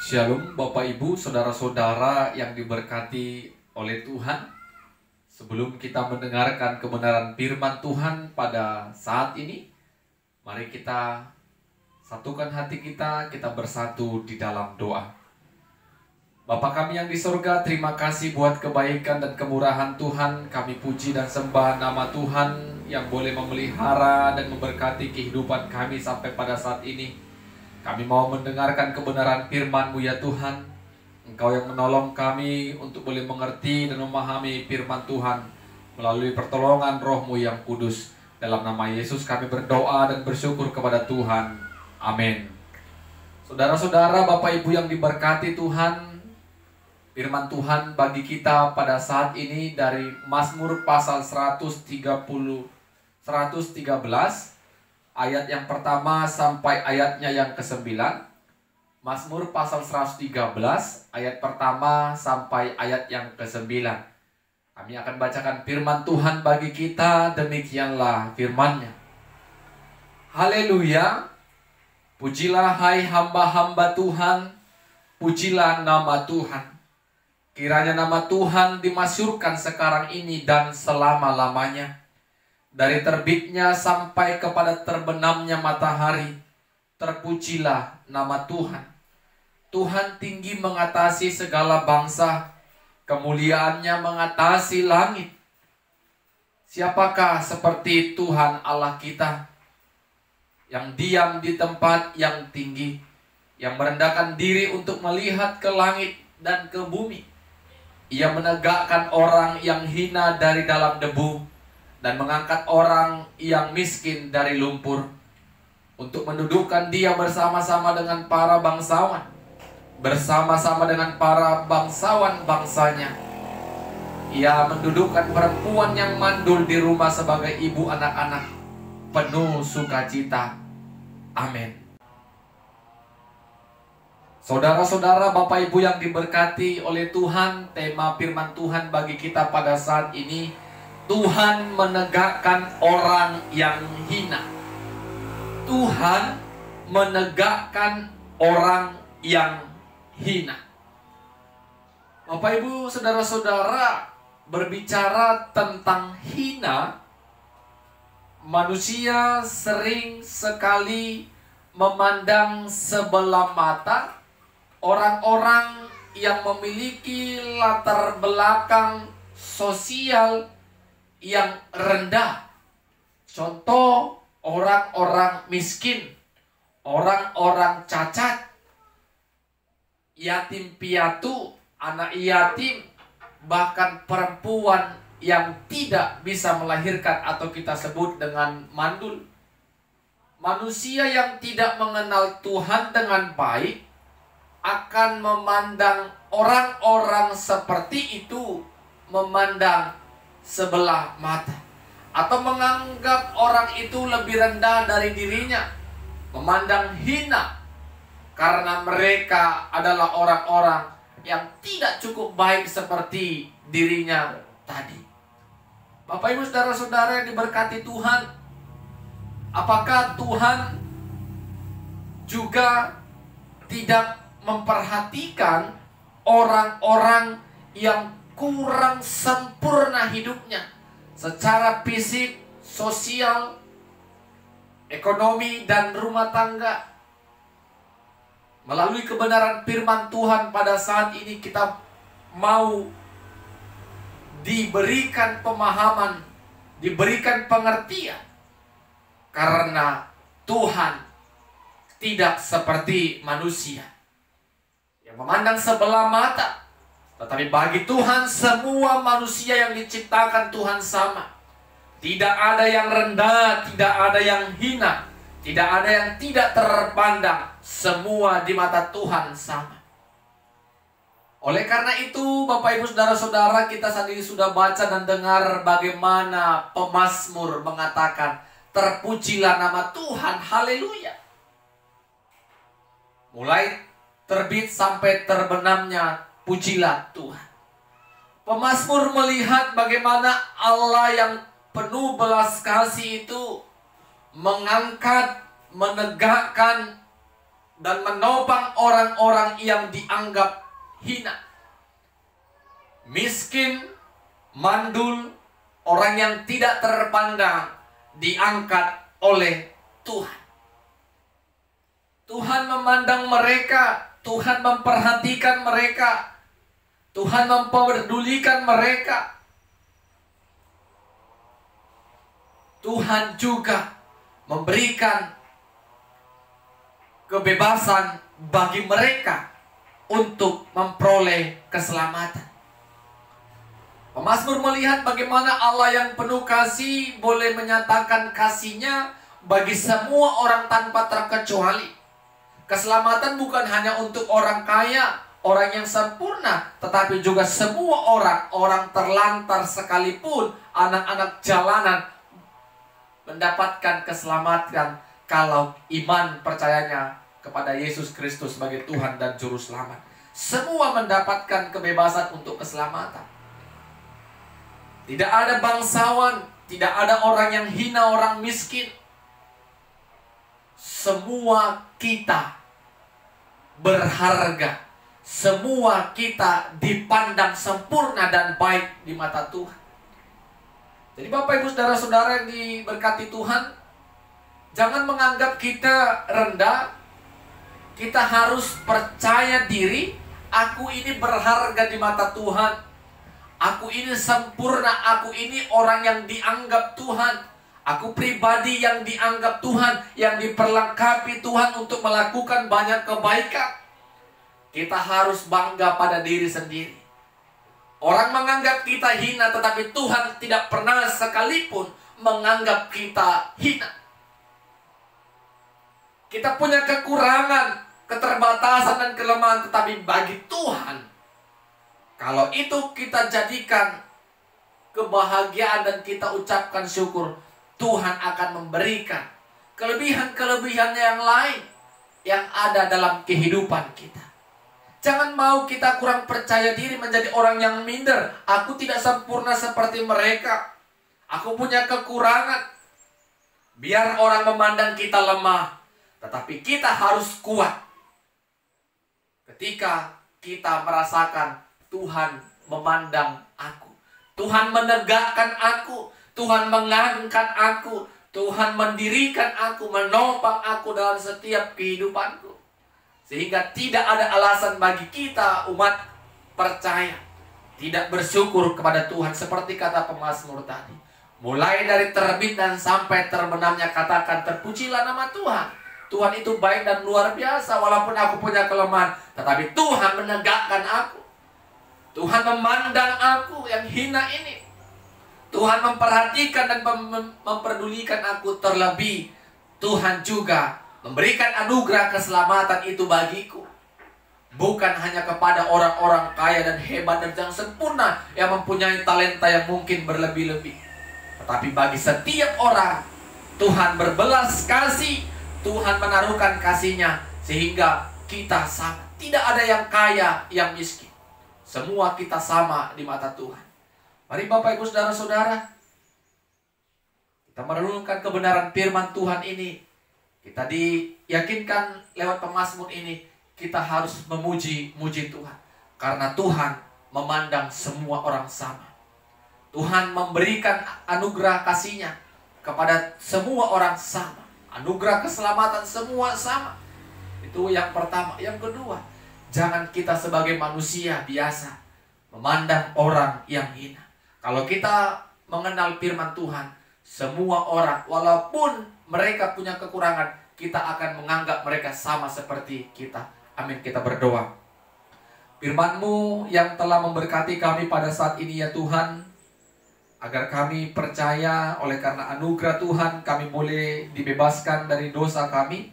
Shalom Bapak Ibu, Saudara-saudara yang diberkati oleh Tuhan. Sebelum kita mendengarkan kebenaran firman Tuhan pada saat ini, mari kita satukan hati kita bersatu di dalam doa. Bapa kami yang di surga, terima kasih buat kebaikan dan kemurahan Tuhan. Kami puji dan sembah nama Tuhan yang boleh memelihara dan memberkati kehidupan kami sampai pada saat ini. Kami mau mendengarkan kebenaran firman-Mu ya Tuhan. Engkau yang menolong kami untuk boleh mengerti dan memahami firman Tuhan melalui pertolongan Roh-Mu yang kudus. Dalam nama Yesus kami berdoa dan bersyukur kepada Tuhan. Amin. Saudara-saudara, Bapak Ibu yang diberkati Tuhan, firman Tuhan bagi kita pada saat ini dari Mazmur pasal 113 ayat yang pertama sampai ayatnya yang ke-9. Mazmur pasal 113 ayat pertama sampai ayat yang ke-9. Kami akan bacakan firman Tuhan bagi kita. Demikianlah firman-Nya. Haleluya. Pujilah hai hamba-hamba Tuhan, pujilah nama Tuhan. Kiranya nama Tuhan dimasyhurkan sekarang ini dan selama-lamanya. Dari terbitnya sampai kepada terbenamnya matahari, terpujilah nama Tuhan. Tuhan tinggi mengatasi segala bangsa, kemuliaannya mengatasi langit. Siapakah seperti Tuhan Allah kita, yang diam di tempat yang tinggi, yang merendahkan diri untuk melihat ke langit dan ke bumi. Ia menegakkan orang yang hina dari dalam debu, dan mengangkat orang yang miskin dari lumpur, untuk mendudukkan dia bersama-sama dengan para bangsawan, bersama-sama dengan para bangsawan bangsanya. Ia mendudukkan perempuan yang mandul di rumah sebagai ibu anak-anak, penuh sukacita. Amin. Saudara-saudara, Bapak Ibu yang diberkati oleh Tuhan, tema firman Tuhan bagi kita pada saat ini, Tuhan menegakkan orang yang hina. Tuhan menegakkan orang yang hina. Bapak Ibu, saudara-saudara, berbicara tentang hina, manusia sering sekali memandang sebelah mata orang-orang yang memiliki latar belakang sosial yang rendah. Contoh, orang-orang miskin, orang-orang cacat, yatim piatu, anak yatim, bahkan perempuan yang tidak bisa melahirkan atau kita sebut dengan mandul. Manusia yang tidak mengenal Tuhan dengan baik akan memandang orang-orang seperti itu, memandang sebelah mata, atau menganggap orang itu lebih rendah dari dirinya, memandang hina karena mereka adalah orang-orang yang tidak cukup baik seperti dirinya tadi. Bapak Ibu saudara-saudara yang diberkati Tuhan, apakah Tuhan juga tidak memperhatikan orang-orang yang kurang sempurna hidupnya secara fisik, sosial, ekonomi, dan rumah tangga? Melalui kebenaran firman Tuhan pada saat ini kita mau diberikan pemahaman, diberikan pengertian, karena Tuhan tidak seperti manusia yang memandang sebelah mata. Tetapi bagi Tuhan, semua manusia yang diciptakan Tuhan sama. Tidak ada yang rendah, tidak ada yang hina, tidak ada yang tidak terpandang. Semua di mata Tuhan sama. Oleh karena itu, Bapak Ibu saudara-saudara, kita saat ini sudah baca dan dengar bagaimana pemazmur mengatakan, terpujilah nama Tuhan, haleluya. Mulai terbit sampai terbenamnya, pujilah Tuhan. Pemazmur melihat bagaimana Allah yang penuh belas kasih itu mengangkat, menegakkan, dan menopang orang-orang yang dianggap hina. Miskin, mandul, orang yang tidak terpandang diangkat oleh Tuhan. Tuhan memandang mereka, Tuhan memperhatikan mereka, Tuhan mempedulikan mereka. Tuhan juga memberikan kebebasan bagi mereka untuk memperoleh keselamatan. Pemazmur melihat bagaimana Allah yang penuh kasih boleh menyatakan kasih-Nya bagi semua orang tanpa terkecuali. Keselamatan bukan hanya untuk orang kaya, orang yang sempurna, tetapi juga semua orang terlantar sekalipun, anak-anak jalanan mendapatkan keselamatan kalau iman percayanya kepada Yesus Kristus sebagai Tuhan dan Juru Selamat. Semua mendapatkan kebebasan untuk keselamatan. Tidak ada bangsawan, tidak ada orang yang hina, orang miskin. Semua kita berharga. Semua kita dipandang sempurna dan baik di mata Tuhan. Jadi Bapak Ibu Saudara-saudara yang diberkati Tuhan, jangan menganggap kita rendah. Kita harus percaya diri, aku ini berharga di mata Tuhan. Aku ini sempurna, aku ini orang yang dianggap Tuhan. Aku pribadi yang dianggap Tuhan, yang diperlengkapi Tuhan untuk melakukan banyak kebaikan. Kita harus bangga pada diri sendiri. Orang menganggap kita hina, tetapi Tuhan tidak pernah sekalipun menganggap kita hina. Kita punya kekurangan, keterbatasan dan kelemahan, tetapi bagi Tuhan, kalau itu kita jadikan kebahagiaan dan kita ucapkan syukur, Tuhan akan memberikan kelebihan-kelebihan yang lain yang ada dalam kehidupan kita. Jangan mau kita kurang percaya diri menjadi orang yang minder. Aku tidak sempurna seperti mereka. Aku punya kekurangan. Biar orang memandang kita lemah, tetapi kita harus kuat. Ketika kita merasakan Tuhan memandang aku, Tuhan menegakkan aku, Tuhan mengangkat aku, Tuhan mendirikan aku, menopang aku dalam setiap kehidupanku. Sehingga tidak ada alasan bagi kita umat percaya tidak bersyukur kepada Tuhan. Seperti kata pemazmur tadi, mulai dari terbit dan sampai terbenamnya katakan, terpujilah nama Tuhan. Tuhan itu baik dan luar biasa. Walaupun aku punya kelemahan, tetapi Tuhan menegakkan aku. Tuhan memandang aku yang hina ini. Tuhan memperhatikan dan memperdulikan aku. Terlebih Tuhan juga memberikan anugerah keselamatan itu bagiku. Bukan hanya kepada orang-orang kaya dan hebat dan yang sempurna, yang mempunyai talenta yang mungkin berlebih-lebih, tetapi bagi setiap orang Tuhan berbelas kasih. Tuhan menaruhkan kasih-Nya sehingga kita sama. Tidak ada yang kaya, yang miskin. Semua kita sama di mata Tuhan. Mari Bapak Ibu Saudara-saudara, kita merenungkan kebenaran firman Tuhan ini. Kita diyakinkan lewat pemazmur ini, kita harus memuji Tuhan. Karena Tuhan memandang semua orang sama. Tuhan memberikan anugerah kasih-Nya kepada semua orang sama. Anugerah keselamatan semua sama. Itu yang pertama. Yang kedua, jangan kita sebagai manusia biasa memandang orang yang hina. Kalau kita mengenal firman Tuhan, semua orang, walaupun mereka punya kekurangan, kita akan menganggap mereka sama seperti kita. Amin, kita berdoa. Firman-Mu yang telah memberkati kami pada saat ini ya Tuhan, agar kami percaya oleh karena anugerah Tuhan kami boleh dibebaskan dari dosa kami.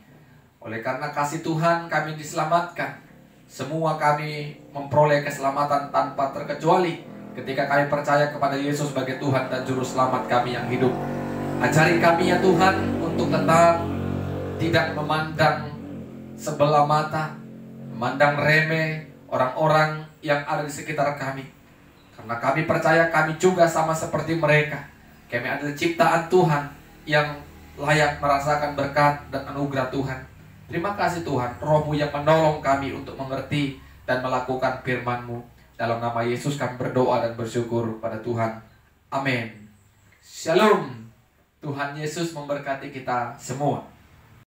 Oleh karena kasih Tuhan kami diselamatkan. Semua kami memperoleh keselamatan tanpa terkecuali ketika kami percaya kepada Yesus sebagai Tuhan dan Juru Selamat kami yang hidup. Ajari kami ya Tuhan untuk tetap tidak memandang sebelah mata, memandang remeh orang-orang yang ada di sekitar kami. Karena kami percaya kami juga sama seperti mereka. Kami adalah ciptaan Tuhan yang layak merasakan berkat dan anugerah Tuhan. Terima kasih Tuhan, Roh-Mu yang menolong kami untuk mengerti dan melakukan firman-Mu. Dalam nama Yesus kami berdoa dan bersyukur pada Tuhan. Amin. Shalom. Tuhan Yesus memberkati kita semua.